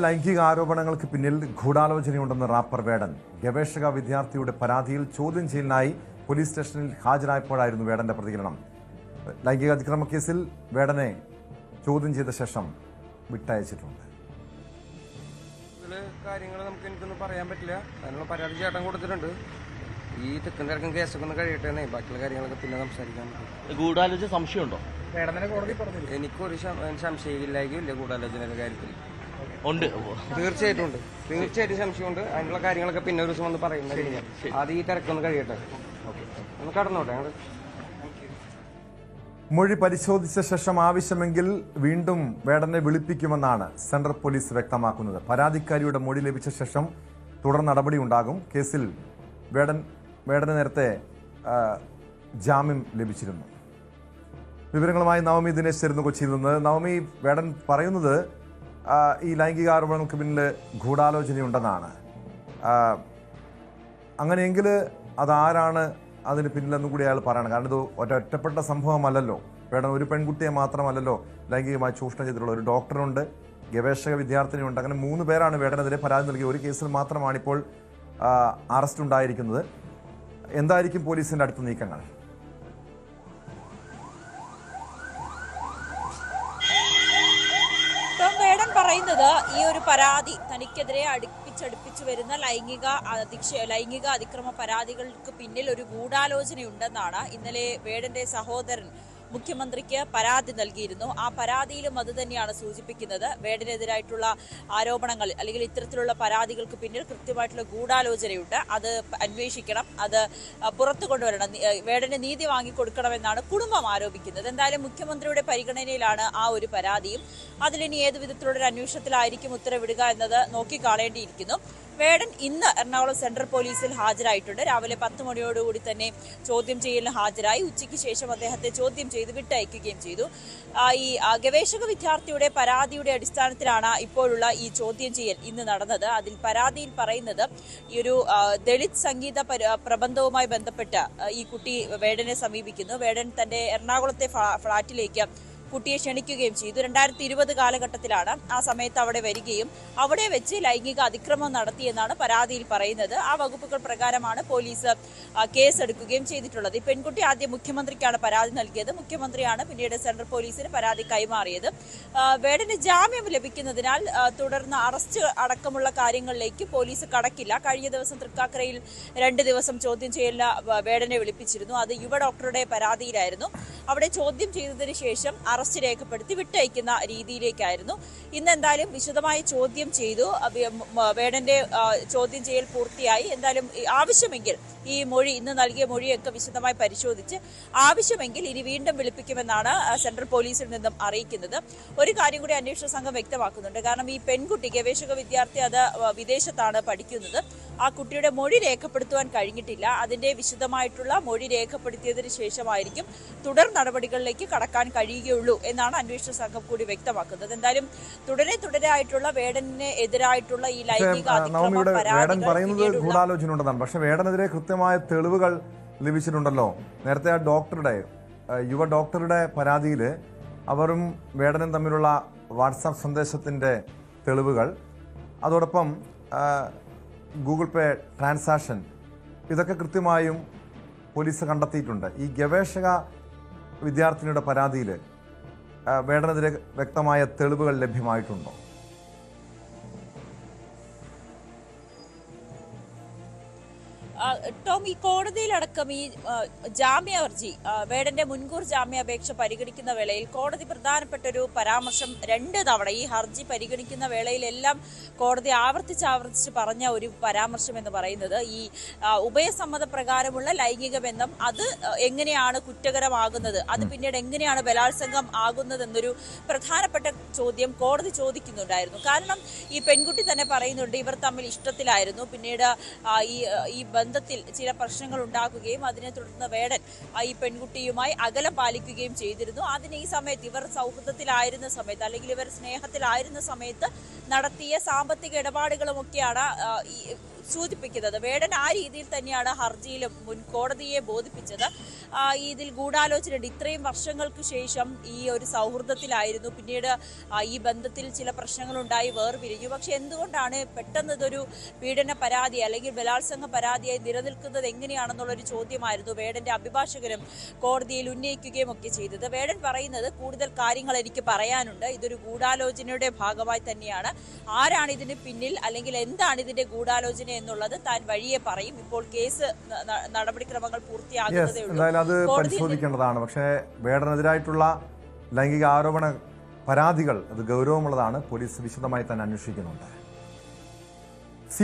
ലൈംഗിക ആരോപണങ്ങൾക്ക് പിന്നിൽ ഗൂഢാലോചനയുണ്ടെന്ന് റാപ്പർ വേടൻ. ഗവേഷക വിദ്യാർത്ഥിയുടെ പരാതിയിൽ ചോദ്യം ചെയ്യലിനായി പോലീസ് സ്റ്റേഷനിൽ ഹാജരായപ്പോഴായിരുന്നു വേടന്റെ പ്രതികരണം. ലൈംഗിക അതിക്രമ കേസിൽ വേടനെ ചോദ്യം ചെയ്ത ശേഷം വിട്ടയച്ചിട്ടുണ്ട്. കാര്യങ്ങൾ എനിക്കൊന്നും പറയാൻ പറ്റില്ല. അതിനുള്ള പരാതി ചേട്ടൻ കൊടുത്തിട്ടുണ്ട്. ഈ തെക്കും തിരക്കും കേസൊക്കെ ഒന്ന് കഴിയട്ടെ, ബാക്കിയുള്ള കാര്യങ്ങളൊക്കെ പിന്നെ സംസാരിക്കാൻ പറ്റും. ഗൂഢാലോചന സംശയമുണ്ടോ? എനിക്കൊരു സംശയമില്ലായിരിക്കില്ല ഗൂഢാലോചനയുടെ കാര്യത്തിൽ. ഉണ്ട്, തീർച്ചയായിട്ടും സംശയമുണ്ട്. അതിനുള്ള കാര്യങ്ങളൊക്കെ പിന്നെ ഒരു ദിവസം ഒന്ന് പറയുന്നത്. ആദ്യം ഈ തിരക്കൊന്ന് കഴിയട്ടെ, ഒന്ന് കടന്നോട്ടെ. മൊഴി പരിശോധിച്ച ശേഷം ആവശ്യമെങ്കിൽ വീണ്ടും വേടനെ വിളിപ്പിക്കുമെന്നാണ് സെൻട്രൽ പോലീസ് വ്യക്തമാക്കുന്നത്. പരാതിക്കാരിയുടെ മൊഴി ലഭിച്ച ശേഷം തുടർ നടപടി ഉണ്ടാകും. കേസിൽ വേടന് നേരത്തെ ജാമ്യം ലഭിച്ചിരുന്നു. വിവരങ്ങളുമായി നവമി ദിനേശ് ചേരുന്നു കൊച്ചിയിൽ നിന്ന്. നവമി, വേടൻ പറയുന്നത് ഈ ലൈംഗിക ആരോപണങ്ങൾക്ക് പിന്നിൽ ഗൂഢാലോചനയുണ്ടെന്നാണ്. അങ്ങനെയെങ്കിൽ അതാരാണ് അതിന് പിന്നിലെന്നും കൂടി അയാൾ പറയണം. കാരണം ഇത് ഒറ്റപ്പെട്ട സംഭവമല്ലല്ലോ. വേടൻ ഒരു പെൺകുട്ടിയെ മാത്രമല്ലല്ലോ ലൈംഗികമായി ചൂഷണം ചെയ്തിട്ടുള്ളത്. ഒരു ഡോക്ടറുണ്ട്, ഗവേഷക വിദ്യാർത്ഥിനിയുണ്ട്. അങ്ങനെ 3 പേരാണ് വേടനെതിരെ പരാതി നൽകിയ. ഒരു കേസിൽ മാത്രമാണിപ്പോൾ അറസ്റ്റ് ഉണ്ടായിരിക്കുന്നത്. എന്തായിരിക്കും പോലീസിന്റെ അടുത്ത നീക്കങ്ങൾ? വേടൻ പറയുന്നത് ഈ ഒരു പരാതി തനിക്കെതിരെ അടുപ്പിച്ചു വരുന്ന ലൈംഗിക അതിക്രമ പരാതികൾക്ക് പിന്നിൽ ഒരു ഗൂഢാലോചനയുണ്ടെന്നാണ്. ഇന്നലെ വേടന്റെ സഹോദരൻ മുഖ്യമന്ത്രിക്ക് പരാതി നൽകിയിരുന്നു. ആ പരാതിയിലും അത് തന്നെയാണ് സൂചിപ്പിക്കുന്നത്. വേടനെതിരായിട്ടുള്ള ആരോപണങ്ങൾ അല്ലെങ്കിൽ ഇത്തരത്തിലുള്ള പരാതികൾക്ക് പിന്നിൽ കൃത്യമായിട്ടുള്ള ഗൂഢാലോചനയുണ്ട്. അത് അന്വേഷിക്കണം, അത് പുറത്തു കൊണ്ടുവരണം, വേടന് നീതി വാങ്ങിക്കൊടുക്കണമെന്നാണ് കുടുംബം ആരോപിക്കുന്നത്. എന്തായാലും മുഖ്യമന്ത്രിയുടെ പരിഗണനയിലാണ് ആ ഒരു പരാതിയും. അതിലിനി ഏത് വിധത്തിലുള്ള അന്വേഷണത്തിലായിരിക്കും ഉത്തരവിടുക എന്നത് നോക്കിക്കാണേണ്ടിയിരിക്കുന്നു. വേടൻ ഇന്ന് എറണാകുളം സെൻട്രൽ പോലീസിൽ ഹാജരായിട്ടുണ്ട്. രാവിലെ 10 മണിയോടുകൂടി തന്നെ ചോദ്യം ചെയ്യലിന് ഹാജരായി. ഉച്ചയ്ക്ക് ശേഷം അദ്ദേഹത്തെ ചോദ്യം ചെയ്ത് വിട്ടയക്കുകയും ചെയ്തു. ഈ ഗവേഷക വിദ്യാർത്ഥിയുടെ പരാതിയുടെ അടിസ്ഥാനത്തിലാണ് ഇപ്പോഴുള്ള ഈ ചോദ്യം ചെയ്യൽ ഇന്ന് നടന്നത്. അതിൽ പരാതിയിൽ പറയുന്നത് ഈ ഒരു ദളിത് സംഗീത പ്രബന്ധവുമായി ബന്ധപ്പെട്ട് ഈ കുട്ടി വേടനെ സമീപിക്കുന്നു. വേടൻ തന്റെ എറണാകുളത്തെ ഫ്ളാറ്റിലേക്ക് കുട്ടിയെ ക്ഷണിക്കുകയും ചെയ്തു. 2020 കാലഘട്ടത്തിലാണ്. ആ സമയത്ത് അവിടെ വരികയും അവിടെ വെച്ച് ലൈംഗിക അതിക്രമം നടത്തിയെന്നാണ് പരാതിയിൽ പറയുന്നത്. ആ വകുപ്പുകൾ പ്രകാരമാണ് പോലീസ് കേസെടുക്കുകയും ചെയ്തിട്ടുള്ളത്. ഈ പെൺകുട്ടി ആദ്യം മുഖ്യമന്ത്രിക്കാണ് പരാതി നൽകിയത്. മുഖ്യമന്ത്രിയാണ് പിന്നീട് സെൻട്രൽ പോലീസിന് പരാതി കൈമാറിയത്. വേടന് ജാമ്യം ലഭിക്കുന്നതിനാൽ തുടർന്ന് അറസ്റ്റ് അടക്കമുള്ള കാര്യങ്ങളിലേക്ക് പോലീസ് കടക്കില്ല. കഴിഞ്ഞ ദിവസം തൃക്കാക്കരയിൽ 2 ദിവസം ചോദ്യം ചെയ്യലിന് വേടനെ വിളിപ്പിച്ചിരുന്നു. അത് യുവ ഡോക്ടറുടെ പരാതിയിലായിരുന്നു. അവിടെ ചോദ്യം ചെയ്തതിന് ശേഷം അറസ്റ്റ് രേഖപ്പെടുത്തി വിട്ടയക്കുന്ന രീതിയിലേക്കായിരുന്നു. ഇന്ന് എന്തായാലും വിശദമായി ചോദ്യം ചെയ്തു. വേടന്റെ ചോദ്യം ചെയ്യൽ പൂർത്തിയായി. എന്തായാലും ആവശ്യമെങ്കിൽ ഈ മൊഴി, ഇന്ന് നൽകിയ മൊഴിയൊക്കെ വിശദമായി പരിശോധിച്ച് ആവശ്യമെങ്കിൽ ഇനി വീണ്ടും വിളിപ്പിക്കുമെന്നാണ് സെൻട്രൽ പോലീസിൽ നിന്നും അറിയിക്കുന്നത്. ഒരു കാര്യം കൂടി അന്വേഷണ സംഘം വ്യക്തമാക്കുന്നുണ്ട്. കാരണം ഈ പെൺകുട്ടി, ഗവേഷക വിദ്യാർത്ഥി, അത് വിദേശത്താണ് പഠിക്കുന്നത്. ആ കുട്ടിയുടെ മൊഴി രേഖപ്പെടുത്തുവാൻ കഴിഞ്ഞിട്ടില്ല. അതിന്റെ വിശദമായിട്ടുള്ള മൊഴി രേഖപ്പെടുത്തിയതിനു ശേഷമായിരിക്കും തുടർ നടപടികളിലേക്ക് കടക്കാൻ കഴിയുകയുള്ളൂ എന്നാണ് അന്വേഷണ സംഘം കൂടി വ്യക്തമാക്കുന്നത്. എന്തായാലും തുടരെയായിട്ടുള്ള വേടന് എതിരായിട്ടുള്ള ഈ ലൈംഗിക വേടൻ പറയുന്നത് ഗൂഢാലോചന ഉണ്ടെന്നാണ്. പക്ഷെ വേടനെതിരെ കൃത്യമായ തെളിവുകൾ ലഭിച്ചിട്ടുണ്ടല്ലോ. നേരത്തെ ആ യുവ ഡോക്ടറുടെ പരാതിയിൽ അവരും വേടനും തമ്മിലുള്ള വാട്സാപ്പ് സന്ദേശത്തിന്റെ തെളിവുകൾ, അതോടൊപ്പം ഗൂഗിൾ പേ ട്രാൻസാക്ഷൻ, ഇതൊക്കെ കൃത്യമായും പോലീസ് കണ്ടെത്തിയിട്ടുണ്ട്. ഈ ഗവേഷക വിദ്യാർത്ഥിനിയുടെ പരാതിയിൽ വേടനെതിരെ വ്യക്തമായ തെളിവുകൾ ലഭ്യമായിട്ടുണ്ടോ? ടോം, ഈ കോടതിയിലടക്കം ഈ ജാമ്യ ഹർജി, വേടന്റെ മുൻകൂർ ജാമ്യാപേക്ഷ പരിഗണിക്കുന്ന വേളയിൽ കോടതി പ്രധാനപ്പെട്ട ഒരു പരാമർശം 2 തവണ ഈ ഹർജി പരിഗണിക്കുന്ന വേളയിലെല്ലാം കോടതി ആവർത്തിച്ച് പറഞ്ഞ ഒരു പരാമർശം എന്ന് പറയുന്നത് ഈ ഉഭയസമ്മത പ്രകാരമുള്ള ലൈംഗിക ബന്ധം അത് എങ്ങനെയാണ് കുറ്റകരമാകുന്നത്, അത് പിന്നീട് എങ്ങനെയാണ് ബലാത്സംഗം ആകുന്നത് എന്നൊരു പ്രധാനപ്പെട്ട ചോദ്യം കോടതി ചോദിക്കുന്നുണ്ടായിരുന്നു. കാരണം ഈ പെൺകുട്ടി തന്നെ പറയുന്നുണ്ട് ഇവർ തമ്മിൽ ഇഷ്ടത്തിലായിരുന്നു. പിന്നീട് ഈ ബന്ധത്തിൽ ചില പ്രശ്നങ്ങൾ ഉണ്ടാക്കുകയും അതിനെ തുടർന്ന് വേടൻ ഈ പെൺകുട്ടിയുമായി അകലം പാലിക്കുകയും ചെയ്തിരുന്നു. അതിന് ഈ സമയത്ത് ഇവർ സൗഹൃദത്തിലായിരുന്ന സമയത്ത് അല്ലെങ്കിൽ ഇവർ സ്നേഹത്തിലായിരുന്ന സമയത്ത് നടത്തിയ സാമ്പത്തിക ഇടപാടുകളുമൊക്കെയാണ് സൂചിപ്പിക്കുന്നത്. വേടൻ ആ രീതിയിൽ തന്നെയാണ് ഹർജിയിലും മുൻ കോടതിയെ ബോധിപ്പിച്ചത്. ഇതിൽ ഗൂഢാലോചനയുണ്ട്. ഇത്രയും വർഷങ്ങൾക്ക് ശേഷം ഈ ഒരു സൗഹൃദത്തിലായിരുന്നു, പിന്നീട് ഈ ബന്ധത്തിൽ ചില പ്രശ്നങ്ങളുണ്ടായി വേർപിരിഞ്ഞു. പക്ഷെ എന്തുകൊണ്ടാണ് പെട്ടെന്ന് ഇതൊരു പീഡന പരാതി അല്ലെങ്കിൽ ബലാത്സംഗ പരാതിയായി നിലനിൽക്കുന്നത് എങ്ങനെയാണെന്നുള്ളൊരു ചോദ്യമായിരുന്നു വേടന്റെ അഭിഭാഷകരും കോടതിയിൽ ഉന്നയിക്കുകയും ഒക്കെ ചെയ്തത്. വേടൻ പറയുന്നത് കൂടുതൽ കാര്യങ്ങൾ എനിക്ക് പറയാനുണ്ട്, ഇതൊരു ഗൂഢാലോചനയുടെ ഭാഗമായി തന്നെയാണ്. ആരാണ് ഇതിന് പിന്നിൽ അല്ലെങ്കിൽ എന്താണ് ഇതിന്റെ ഗൂഢാലോചന എന്നുള്ളത് താൻ വഴിയെ പറയും. ഇപ്പോൾ കേസ് നടപടിക്രമങ്ങൾ പൂർത്തിയാകുന്നതേ എന്തായാലും അത് പരിശോധിക്കേണ്ടതാണ്. പക്ഷേ വേടനെതിരായിട്ടുള്ള ലൈംഗിക ആരോപണ പരാതികൾ അത് ഗൗരവമുള്ളതാണ്. പോലീസ് വിശദമായി തന്നെ അന്വേഷിക്കുന്നുണ്ട്.